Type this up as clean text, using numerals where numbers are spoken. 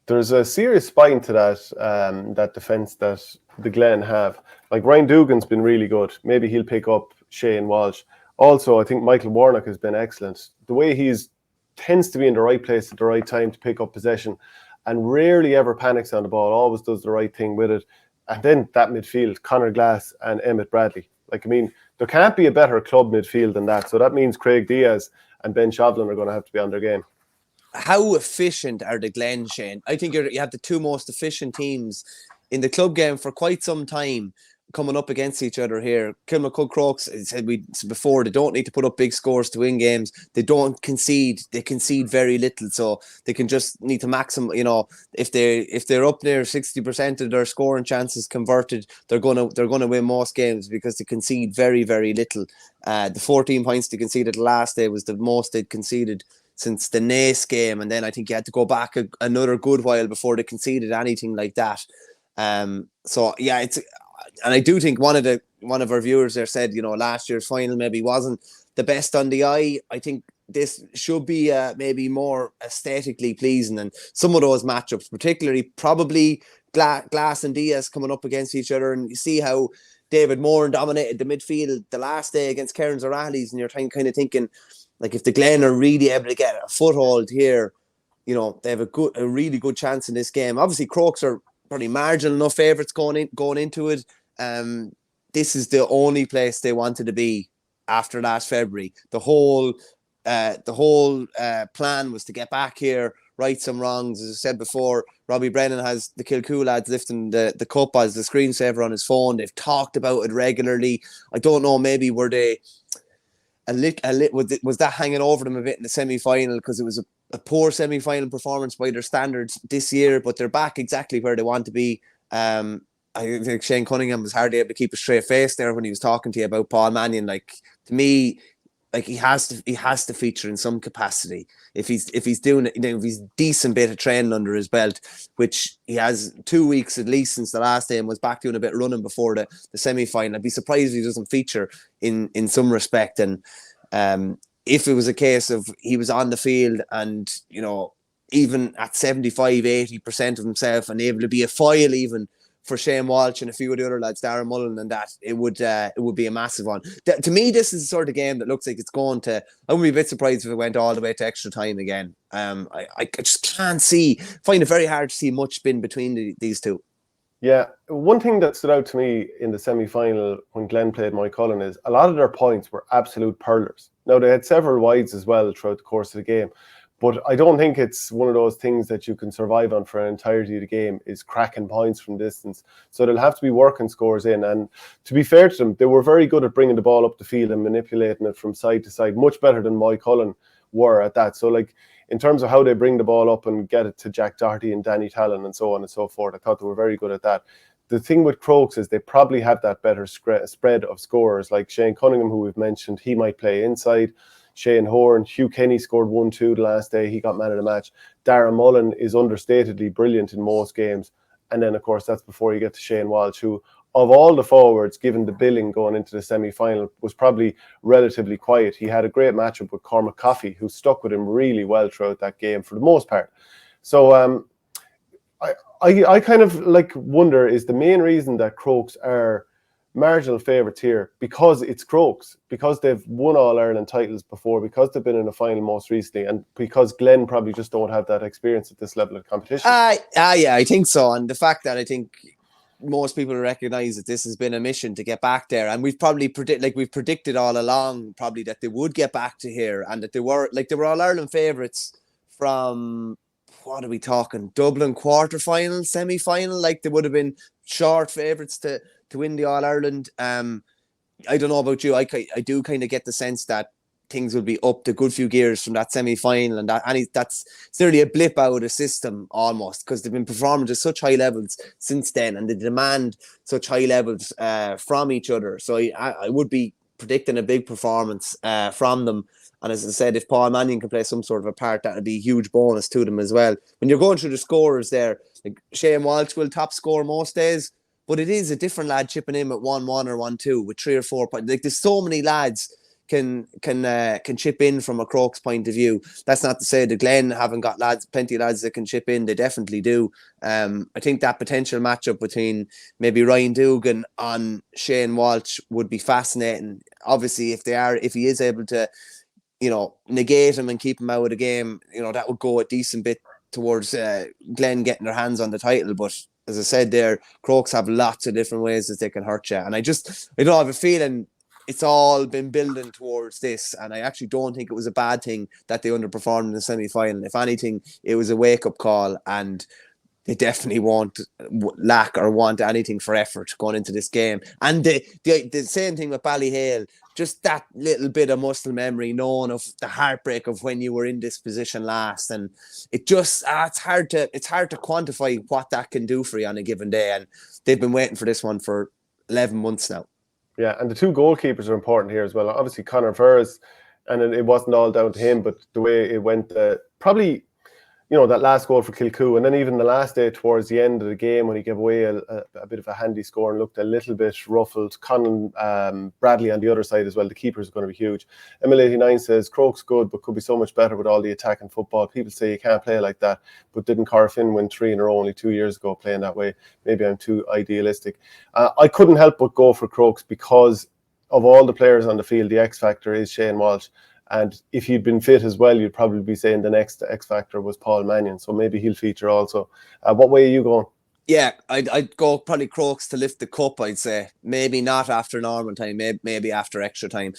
There's a serious spine to that defence that the Glen have. Like Ryan Dugan's been really good. Maybe he'll pick up Shane Walsh. Also, I think Michael Warnock has been excellent. The way he's tends to be in the right place at the right time to pick up possession and rarely ever panics on the ball, always does the right thing with it. And then that midfield, Conor Glass and Emmett Bradley. Like, I mean, there can't be a better club midfield than that. So that means Craig Diaz and Ben Shovlin are going to have to be on their game. How efficient are the Glen, Shane? I think you have the two most efficient teams in the club game for quite some time coming up against each other here. Kilmacud Crokes, as I said before, they don't need to put up big scores to win games. They don't concede. They concede very little, so they can just need to maximum. You know, if they're up near 60% of their scoring chances converted, they're gonna win most games because they concede very, very little. The 14 points they conceded last day was the most they'd conceded since the Naas game, and then I think you had to go back another good while before they conceded anything like that. So yeah, and I do think one of our viewers there said, you know, last year's final maybe wasn't the best on the eye. I think this should be maybe more aesthetically pleasing, and some of those matchups, particularly probably Glass and Diaz coming up against each other, and you see how David Moore dominated the midfield the last day against Cairns O'Reilly's, and you're kind of thinking, like, if the Glen are really able to get a foothold here, you know, they have a really good chance in this game. Obviously, Crokes are probably marginal enough favourites going into it. This is the only place they wanted to be after last February. The whole plan was to get back here, right some wrongs. As I said before, Robbie Brennan has the Kilcoo lads lifting the cup as the screensaver on his phone. They've talked about it regularly. I don't know, maybe were they was that hanging over them a bit in the semi-final because it was a poor semi-final performance by their standards this year, but they're back exactly where they want to be. I think Shane Cunningham was hardly able to keep a straight face there when he was talking to you about Paul Mannion. Like, to me, like, he has to feature in some capacity if he's doing it, you know, if he's decent bit of training under his belt, which he has 2 weeks at least since the last day, and was back doing a bit of running before the semi-final. I'd be surprised if he doesn't feature in some respect. And if it was a case of he was on the field and, you know, even at 75-80% of himself and able to be a foil even for Shane Walsh and a few of the other lads, Darren Mullen and that, it would be a massive one. To me, this is the sort of game that looks like it's going to... I wouldn't be a bit surprised if it went all the way to extra time again. I just can't find it very hard to see much spin between these two. Yeah, one thing that stood out to me in the semi-final when Glen played Moycullen is a lot of their points were absolute pearlers. Now, they had several wides as well throughout the course of the game, but I don't think it's one of those things that you can survive on for an entirety of the game, is cracking points from distance. So they'll have to be working scores in. And to be fair to them, they were very good at bringing the ball up the field and manipulating it from side to side, much better than Moycullen were at that. So, like, in terms of how they bring the ball up and get it to Jack Doherty and Danny Tallon and so on and so forth, I thought they were very good at that. The thing with Crokes is they probably have that better spread of scorers. Like Shane Cunningham, who we've mentioned, he might play inside. Shane Horn, Hugh Kenny scored 1-2 the last day. He got man of the match. Darren Mullen is understatedly brilliant in most games. And then, of course, that's before you get to Shane Walsh, who, of all the forwards, given the billing going into the semi-final, was probably relatively quiet. He had a great matchup with Cormac Coffey, who stuck with him really well throughout that game for the most part. So I kind of like wonder, is the main reason that Crokes are marginal favourites here because it's Crokes, because they've won All-Ireland titles before, because they've been in a final most recently, and because Glen probably just don't have that experience at this level of competition? Yeah, I think so. And the fact that I think most people recognise that this has been a mission to get back there, and we've probably predicted all along probably that they would get back to here, and that they were All-Ireland favourites from, what are we talking, Dublin quarter-final, semi-final. Like, they would have been short favourites to win the All-Ireland. I don't know about you. I do kind of get the sense that things will be up the good few gears from that semi-final, and that's nearly a blip out of the system almost, because they've been performing to such high levels since then, and they demand such high levels from each other. So I would be predicting a big performance from them. And as I said, if Paul Mannion can play some sort of a part, that would be a huge bonus to them as well. When you're going through the scorers there, like, Shane Walsh will top score most days, but it is a different lad chipping in at 1-1 or 1-2 with 3 or 4 points. Like, there's so many lads, can chip in from a Crokes point of view. That's not to say the Glen haven't got plenty of lads that can chip in. They definitely do. I think that potential matchup between maybe Ryan Dugan on Shane Walsh would be fascinating. Obviously, if he is able to, negate him and keep him out of the game, that would go a decent bit towards Glen getting their hands on the title. But as I said there, Crokes have lots of different ways that they can hurt you. And I have a feeling it's all been building towards this. And I actually don't think it was a bad thing that they underperformed in the semi-final. If anything, it was a wake-up call, and they definitely won't lack or want anything for effort going into this game. And the same thing with Ballyhale, just that little bit of muscle memory, knowing of the heartbreak of when you were in this position last. And it just, it's hard to quantify what that can do for you on a given day. And they've been waiting for this one for 11 months now. Yeah, and the two goalkeepers are important here as well. Obviously, Conor Ferris, and it wasn't all down to him, but the way it went, probably, that last goal for Kilmacud, and then even the last day towards the end of the game when he gave away a bit of a handy score and looked a little bit ruffled. Conor Bradley on the other side as well, the keeper is going to be huge. Emil89 says, Crokes good, but could be so much better with all the attacking football. People say you can't play like that, but didn't Corofin win 3 in a row only 2 years ago playing that way? Maybe I'm too idealistic. I couldn't help but go for Crokes because of all the players on the field, the X factor is Shane Walsh. And if he'd been fit as well, you'd probably be saying the next X factor was Paul Mannion. So maybe he'll feature also. What way are you going? Yeah, I'd go probably Crokes to lift the cup, I'd say. Maybe not after normal time, maybe after extra time.